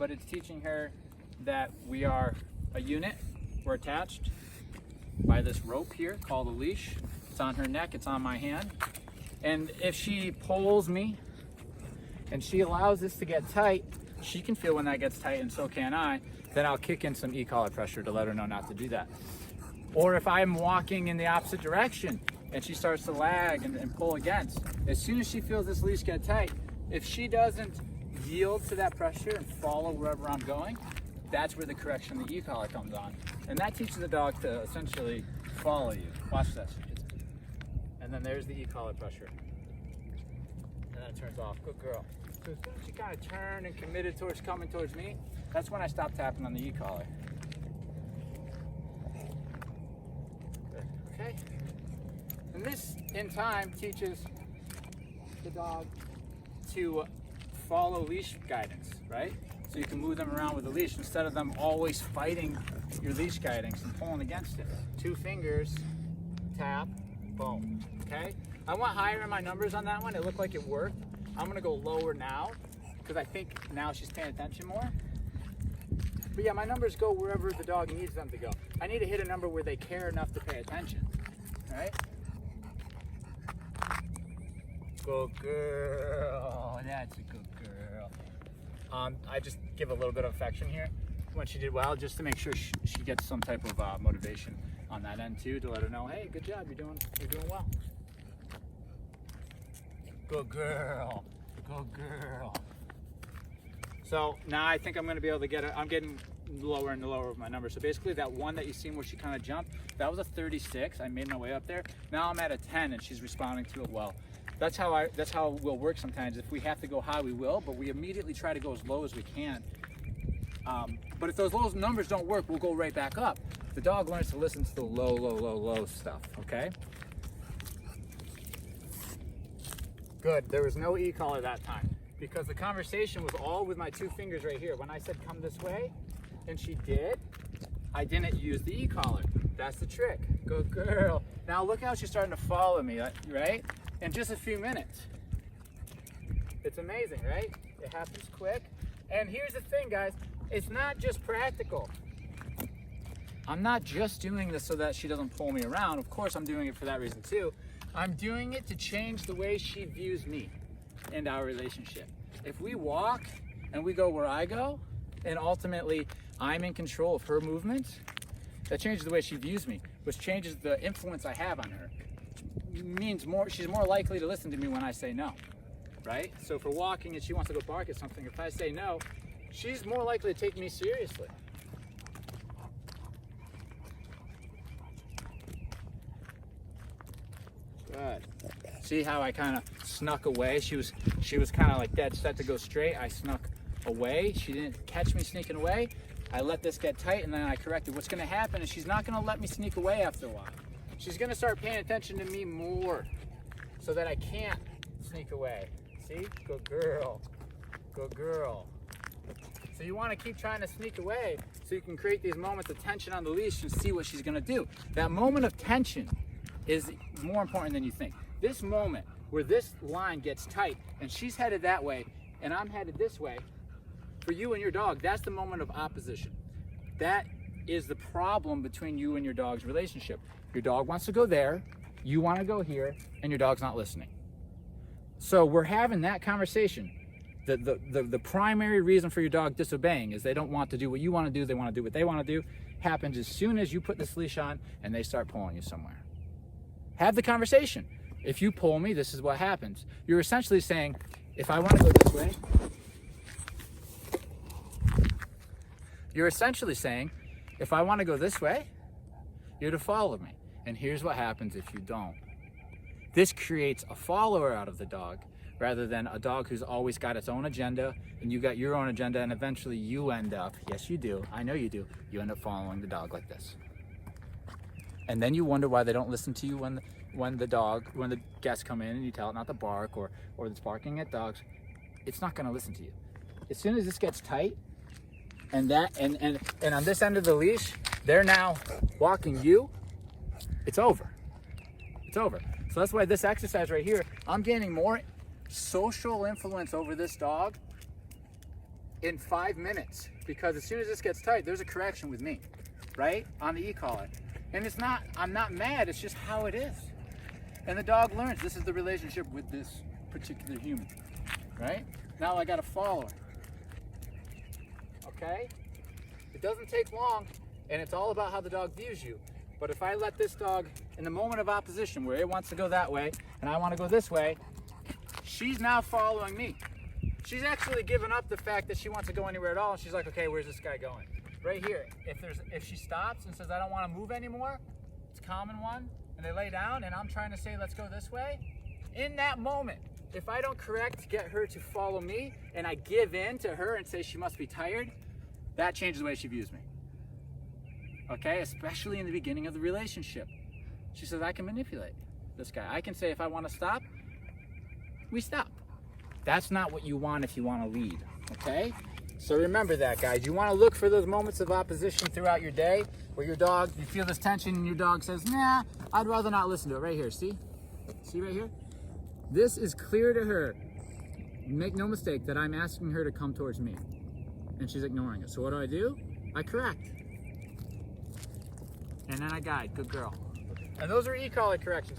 but it's teaching her that we are a unit. We're attached by this rope here called a leash. It's on her neck, it's on my hand. And if she pulls me and she allows this to get tight, she can feel when that gets tight, and so can I. Then I'll kick in some e-collar pressure to let her know not to do that. Or if I'm walking in the opposite direction and she starts to lag and pull against, as soon as she feels this leash get tight, if she doesn't yield to that pressure and follow wherever I'm going, that's where the correction of the e-collar comes on. And that teaches the dog to essentially follow you. Watch this. And then there's the e-collar pressure. And then it turns off. Good girl. So as soon as she kind of turned and committed towards coming towards me, that's when I stopped tapping on the e-collar. Okay? And this, in time, teaches the dog to follow leash guidance, right? So you can move them around with the leash instead of them always fighting your leash guidance and pulling against it. 2 fingers, tap, boom, okay? I went higher in my numbers on that one. It looked like it worked. I'm gonna go lower now because I think now she's paying attention more. But yeah, my numbers go wherever the dog needs them to go. I need to hit a number where they care enough to pay attention, right? Good girl, that's a good girl. I just give a little bit of affection here when she did well, just to make sure she gets some type of motivation on that end too, to let her know, hey, good job, you're doing well. Good girl, good girl. So now I think I'm gonna be able to get it. I'm getting lower and lower with my numbers. So basically that one that you seen where she kind of jumped, that was a 36. I made my way up there. Now I'm at a 10 and she's responding to it well. That's how we'll work sometimes. If we have to go high, we will, but we immediately try to go as low as we can. But if those low numbers don't work, we'll go right back up. The dog learns to listen to the low stuff, okay? Good, there was no e-collar that time because the conversation was all with my 2 fingers right here. When I said come this way, and she did, I didn't use the e-collar. That's the trick, good girl. Now look how she's starting to follow me, right? In just a few minutes. It's amazing, right? It happens quick. And here's the thing, guys, it's not just practical. I'm not just doing this so that she doesn't pull me around. Of course, I'm doing it for that reason too. I'm doing it to change the way she views me and our relationship. If we walk and we go where I go, and ultimately I'm in control of her movements, that changes the way she views me, which changes the influence I have on her. Means she's more likely to listen to me when I say no, right? So if we're walking and she wants to go bark at something, if I say no, she's more likely to take me seriously. Good. See how I kind of snuck away? She was kind of like dead set to go straight. I snuck away. She didn't catch me sneaking away. I let this get tight and then I corrected. What's going to happen is she's not going to let me sneak away after a while. She's going to start paying attention to me more so that I can't sneak away. See? Good girl. Good girl. So you want to keep trying to sneak away so you can create these moments of tension on the leash and see what she's going to do. That moment of tension is more important than you think. This moment where this line gets tight and she's headed that way and I'm headed this way, for you and your dog, that's the moment of opposition. That is the problem between you and your dog's relationship. Your dog wants to go there, you want to go here, and your dog's not listening. So we're having that conversation. The primary reason for your dog disobeying is they don't want to do what you want to do, they want to do what they want to do, happens as soon as you put this leash on and they start pulling you somewhere. Have the conversation. If you pull me, this is what happens. You're essentially saying, if I want to go this way, you're essentially saying, if I want to go this way, you're to follow me. And here's what happens if you don't. This creates a follower out of the dog rather than a dog who's always got its own agenda and you got your own agenda, and eventually you end up, yes you do, I know you do, you end up following the dog like this. And then you wonder why they don't listen to you when the guests come in and you tell it not to bark or it's barking at dogs. It's not going to listen to you. As soon as this gets tight and on this end of the leash, they're now walking you, it's over. It's over. So that's why this exercise right here, I'm gaining more social influence over this dog in 5 minutes, because as soon as this gets tight, there's a correction with me, right? On the e-collar. And it's not, I'm not mad, it's just how it is. And the dog learns this is the relationship with this particular human, right? Now I gotta follow her, okay? It doesn't take long, and it's all about how the dog views you. But if I let this dog, in the moment of opposition, where it wants to go that way, and I wanna go this way, she's now following me. She's actually given up the fact that she wants to go anywhere at all, and she's like, okay, where's this guy going? Right here, if she stops and says, I don't want to move anymore, it's a common one, and they lay down, and I'm trying to say, let's go this way. In that moment, if I don't correct to get her to follow me, and I give in to her and say she must be tired, that changes the way she views me. Okay, especially in the beginning of the relationship. She says, I can manipulate this guy. I can say, if I want to stop, we stop. That's not what you want if you want to lead, okay? So remember that, guys. You want to look for those moments of opposition throughout your day where your dog, you feel this tension and your dog says, nah, I'd rather not listen to it. Right here, see? See right here? This is clear to her. Make no mistake that I'm asking her to come towards me. And she's ignoring it. So what do? I correct. And then I guide. Good girl. And those are e-collar corrections.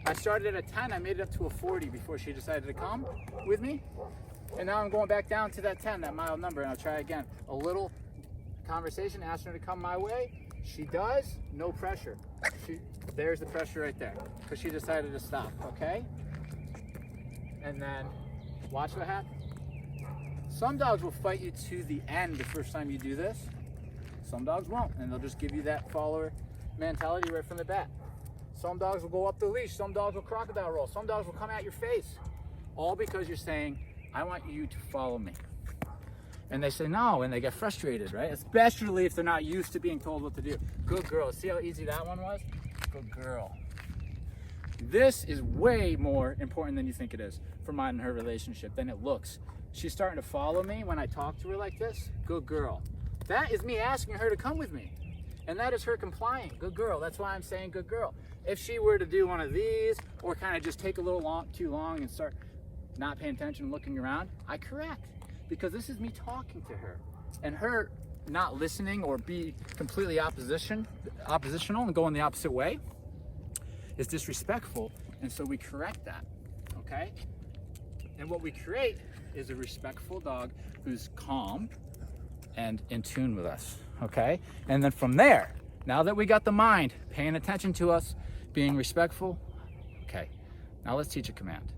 I started at a 10, I made it up to a 40 before she decided to come with me. And now I'm going back down to that 10, that mild number, and I'll try again. A little conversation, ask her to come my way. She does, no pressure. There's the pressure right there, because she decided to stop, okay? And then, watch what happens. Some dogs will fight you to the end the first time you do this. Some dogs won't, and they'll just give you that follower mentality right from the bat. Some dogs will go up the leash, some dogs will crocodile roll, some dogs will come at your face. All because you're saying, I want you to follow me. And they say no, and they get frustrated, right? Especially if they're not used to being told what to do. Good girl. See how easy that one was? Good girl. This is way more important than you think it is for mine and her relationship than it looks. She's starting to follow me when I talk to her like this. Good girl. That is me asking her to come with me. And that is her complying. Good girl. That's why I'm saying good girl. If she were to do one of these or kind of just take a little too long and start not paying attention and looking around, I correct. Because this is me talking to her. And her not listening or be completely oppositional and going the opposite way is disrespectful. And so we correct that, okay? And what we create is a respectful dog who's calm and in tune with us, okay? And then from there, now that we got the mind paying attention to us, being respectful, okay, now let's teach a command.